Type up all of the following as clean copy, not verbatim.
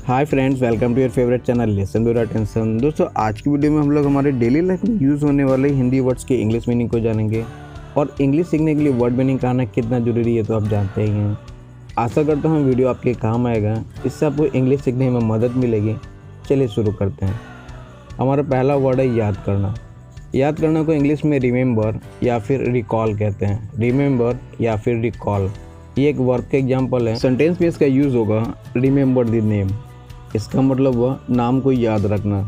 Hi friends, welcome to your favourite channel lesson with tension. दोस्तों, आज की video में हम लोग हमारे डेली लाइफ में यूज़ होने वाले हिंदी वर्ड्स के इंग्लिश मीनिंग को जानेंगे। और इंग्लिश सीखने के लिए वर्ड मीनिंग का आना कितना ज़रूरी है तो आप जानते ही हैं। आशा करता हूँ वीडियो आपके काम आएगा, इससे आपको इंग्लिश सीखने में मदद मिलेगी। चलिए शुरू करते हैं। हमारा पहला वर्ड है याद करना। याद करना को इंग्लिश में रिमेंबर या फिर रिकॉल कहते हैं। रिमेंबर या फिर रिकॉल, ये एक वर्ब का एग्जाम्पल है। सेंटेंस में इसका यूज़ होगा रिमेंबर द नेम। इसका मतलब हुआ नाम को याद रखना।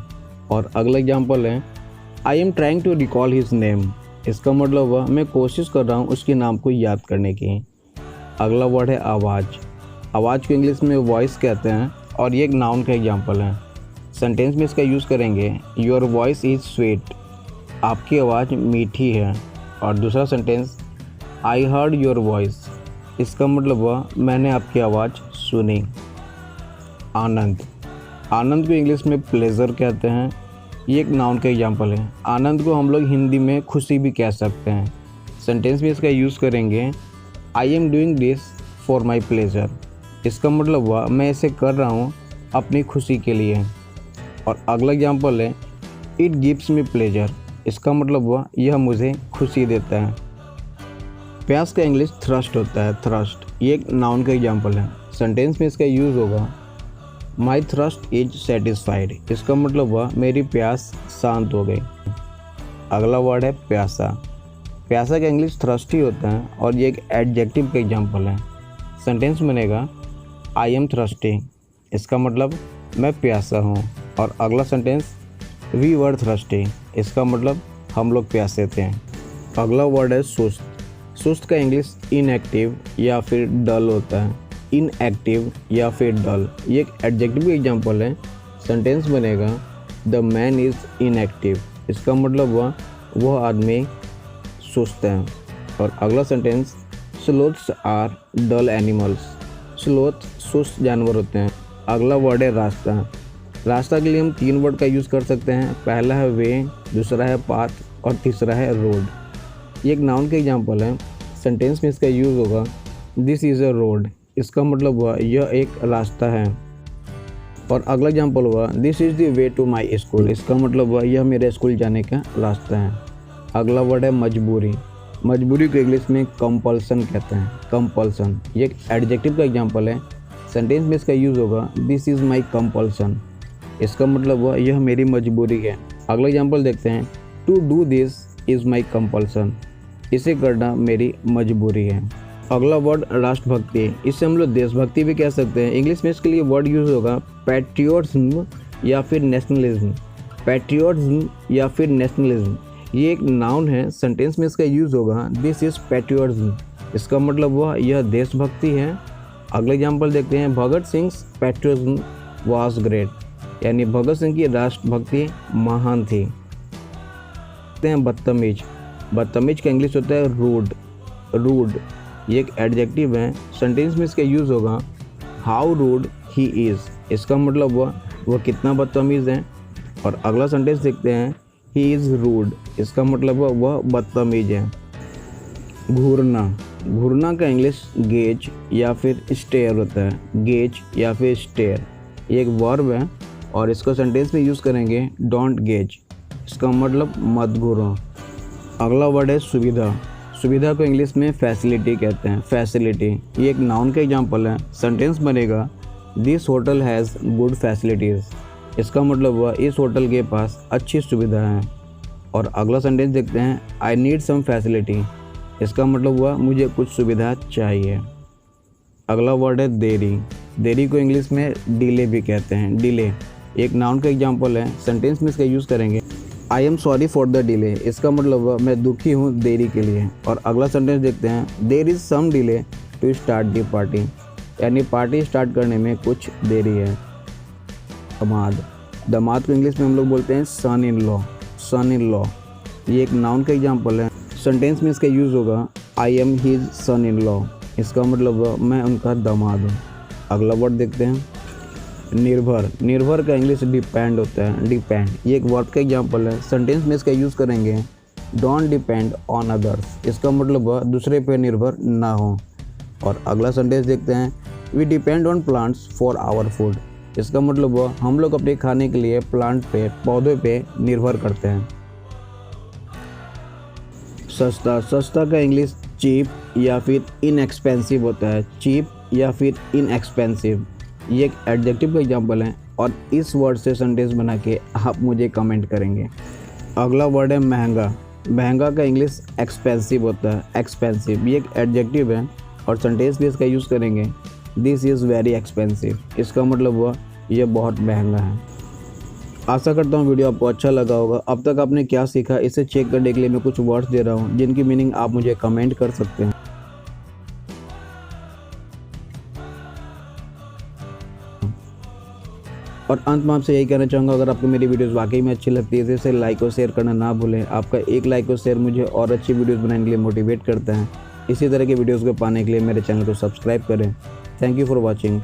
और अगला एग्जाम्पल है I am trying to recall his name. इसका मतलब हुआ मैं कोशिश कर रहा हूँ उसके नाम को याद करने की। अगला वर्ड है आवाज़। आवाज़ को इंग्लिश में वॉइस कहते हैं और ये एक नाउन का एग्जाम्पल है। सेंटेंस में इसका यूज़ करेंगे योर वॉइस इज़ स्वीट। आपकी आवाज़ मीठी है। और दूसरा sentence I heard your voice. इसका मतलब हुआ मैंने आपकी आवाज़ सुनी। आनंद। आनंद को इंग्लिश में प्लेजर कहते हैं। ये एक नाउन का एग्जाम्पल है। आनंद को हम लोग हिंदी में खुशी भी कह सकते हैं। सेंटेंस में इसका यूज़ करेंगे I am doing this for my pleasure. इसका मतलब हुआ मैं इसे कर रहा हूँ अपनी खुशी के लिए। और अगला एग्जाम्पल है इट गिव्स मी प्लेजर। इसका मतलब हुआ यह मुझे खुशी देता है। प्यास का इंग्लिश थ्रस्ट होता है। थ्रस्ट, ये एक नाउन का एग्जाम्पल है। सेंटेंस में इसका यूज़ होगा माई थ्रस्ट इज सेटिस्फाइड। इसका मतलब हुआ मेरी प्यास शांत हो गई। अगला वर्ड है प्यासा। प्यासा का इंग्लिश थ्रस्ट ही होता है और ये एक एडजेक्टिव का एग्जाम्पल है। सेंटेंस बनेगा आई एम थ्रस्टी। इसका मतलब मैं प्यासा हूँ। और अगला सेंटेंस वी वर थ्रस्टी। इसका मतलब हम लोग प्यासे थे। अगला वर्ड है सुस्त। सुस्त का इंग्लिश इनएक्टिव या फिर डल होता है। इनएक्टिव या फिर डल, ये एक एडजेक्टिव एग्जाम्पल है। सेंटेंस बनेगा द मैन इज़ इनएक्टिव। इसका मतलब हुआ वह आदमी सुस्त है। और अगला sentence sloths are dull animals. Sloth सुस्त जानवर होते हैं। अगला वर्ड है रास्ता। रास्ता के लिए हम 3 वर्ड का यूज़ कर सकते हैं। पहला है वे, दूसरा है पाथ और तीसरा है रोड। ये एक नाउन का एग्जाम्पल है। सेंटेंस में इसका यूज़ होगा दिस इज़ अ रोड। इसका मतलब हुआ यह एक रास्ता है। और अगला एग्जाम्पल हुआ this is the way to my school. इसका मतलब हुआ यह मेरे स्कूल जाने का रास्ता है। अगला वर्ड है मजबूरी। मजबूरी को इंग्लिश में कंपल्सन कहते हैं। कंपल्सन, ये एक एडजेक्टिव का एग्जाम्पल है। सेंटेंस में इसका यूज़ होगा दिस इज़ माई कंपल्सन। इसका मतलब हुआ यह मेरी मजबूरी है। अगला एग्जाम्पल देखते हैं to do this is my compulsion. इसे करना मेरी मजबूरी है। अगला वर्ड राष्ट्रभक्ति। इससे हम लोग देशभक्ति भी कह सकते हैं। इंग्लिश में इसके लिए वर्ड यूज़ होगा पैट्रियोटिज्म या फिर नेशनलिज्म। पैट्रियोटिज्म या फिर नेशनलिज्म, ये एक नाउन है। सेंटेंस में इसका यूज़ होगा दिस इज़ पैट्रियोटिज्म। इसका मतलब हुआ यह देशभक्ति है। अगला एग्जाम्पल देखते हैं Bhagat Singh patriotism was great. यानी भगत सिंह की राष्ट्रभक्ति महान थी। देखते हैं बदतमीज। बदतमीज का इंग्लिश होता है रूड। रूड, ये एक एडजेक्टिव है। सेंटेंस में इसका यूज़ होगा हाउ रूड ही इज़। इसका मतलब हुआ वह कितना बदतमीज़ है। और अगला सेंटेंस देखते हैं ही इज़ रूड। इसका मतलब हुआ वह बदतमीज है। घूरना। घूरना का इंग्लिश गेज या फिर स्टेयर होता है। गेज या फिर स्टेयर, ये एक वर्ब है और इसको सेंटेंस में यूज़ करेंगे डोंट गेज। इसका मतलब मत घूरो। अगला वर्ड है सुविधा। सुविधा को इंग्लिश में फैसिलिटी कहते हैं। फैसिलिटी, ये एक नाउन का एग्जाम्पल है। सेंटेंस बनेगा this hotel has good facilities. इसका मतलब हुआ इस होटल के पास अच्छी सुविधा है। और अगला सेंटेंस देखते हैं आई नीड सम फैसिलिटी। इसका मतलब हुआ मुझे कुछ सुविधा चाहिए। अगला वर्ड है देरी। देरी को इंग्लिश में डिले भी कहते हैं। डिले, एक नाउन का एग्जाम्पल है। सेंटेंस में इसका यूज़ करेंगे I am sorry for the delay. इसका मतलब हुआ मैं दुखी हूँ देरी के लिए। और अगला सेंटेंस देखते हैं there is some delay to start the party. यानी पार्टी स्टार्ट करने में कुछ देरी है। दामाद। दामाद को इंग्लिश में हम लोग बोलते हैं सन in law. Sun in law, ये एक नाउन का एग्जाम्पल है। सेंटेंस में इसका यूज़ होगा I am his son in law. इसका मतलब हुआ मैं उनका दामाद हूँ। अगला वर्ड देखते हैं निर्भर। निर्भर का इंग्लिश डिपेंड होता है। डिपेंड, ये एक वर्ड का एग्जाम्पल है। सेंटेंस में इसका यूज़ करेंगे डोंट डिपेंड ऑन अदर्स। इसका मतलब हुआ दूसरे पे निर्भर ना हो। और अगला सेंटेंस देखते हैं we depend on plants for our food. इसका मतलब हुआ हम लोग अपने खाने के लिए प्लांट पे, पौधे पे निर्भर करते हैं। सस्ता, सस्ता का इंग्लिश चीप या फिर इनएक्सपेंसिव होता है। चीप या फिर इनएक्सपेंसिव ये एक एडजेक्टिव का एग्जाम्पल है और इस वर्ड से सेंटेंस बना के आप मुझे कमेंट करेंगे। अगला वर्ड है महंगा। महंगा का इंग्लिश एक्सपेंसिव होता है। एक्सपेंसिव ये एक एडजेक्टिव है और सेंटेंस भी इसका यूज़ करेंगे, दिस इज़ वेरी एक्सपेंसिव। इसका मतलब हुआ ये बहुत महंगा है। आशा करता हूँ वीडियो आपको अच्छा लगा होगा। अब तक आपने क्या सीखा इसे चेक करने के लिए मैं कुछ वर्ड्स दे रहा हूँ जिनकी मीनिंग आप मुझे कमेंट कर सकते हैं। और अंत में आपसे यही कहना चाहूँगा, अगर आपको मेरी वीडियोस वाकई में अच्छी लगती है तो इसे लाइक और शेयर करना ना भूलें। आपका एक लाइक और शेयर मुझे और अच्छी वीडियोस बनाने के लिए मोटिवेट करता है। इसी तरह के वीडियोस को पाने के लिए मेरे चैनल को सब्सक्राइब करें। Thank you for watching.